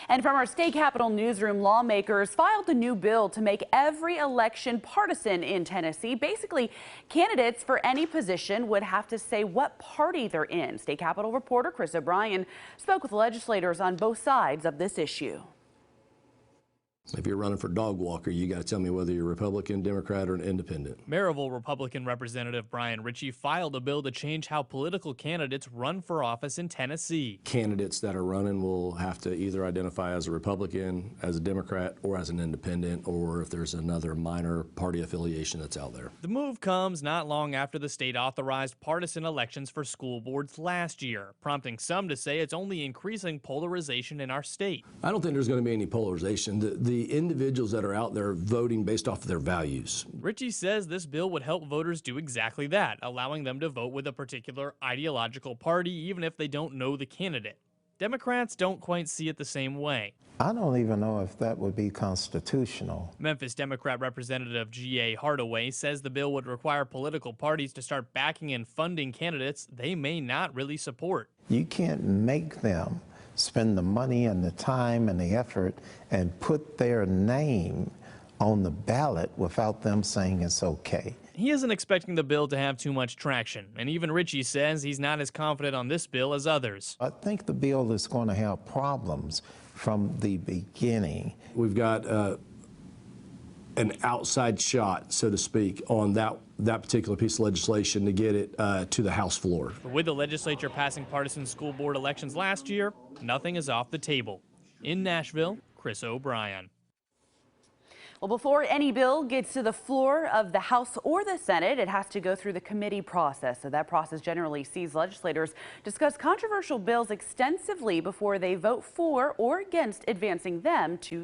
And from our state capitol newsroom, lawmakers filed a new bill to make every election partisan in Tennessee. Basically, candidates for any position would have to say what party they're in. State Capitol reporter Chris O'Brien spoke with legislators on both sides of this issue. If you're running for dog walker, you got to tell me whether you're Republican, Democrat, or an independent. Maryville Republican Representative Brian Ritchie filed a bill to change how political candidates run for office in Tennessee. Candidates that are running will have to either identify as a Republican, as a Democrat, or as an independent, or if there's another minor party affiliation that's out there. The move comes not long after the state authorized partisan elections for school boards last year, prompting some to say it's only increasing polarization in our state. I don't think there's going to be any polarization. The individuals that are out there voting based off of their values. Ritchie says this bill would help voters do exactly that, allowing them to vote with a particular ideological party even if they don't know the candidate. Democrats don't quite see it the same way. I don't even know if that would be constitutional. Memphis Democrat Representative G.A. Hardaway says the bill would require political parties to start backing and funding candidates they may not really support. You can't make them spend the money and the time and the effort and put their name on the ballot without them saying it's okay. He isn't expecting the bill to have too much traction, and even Ritchie says he's not as confident on this bill as others. I think the bill is going to have problems from the beginning. We've got an outside shot, so to speak, on that particular piece of legislation to get it to the House floor. But with the legislature passing partisan school board elections last year, nothing is off the table. In Nashville, Chris O'Brien. Well, before any bill gets to the floor of the House or the Senate, it has to go through the committee process. So that process generally sees legislators discuss controversial bills extensively before they vote for or against advancing them to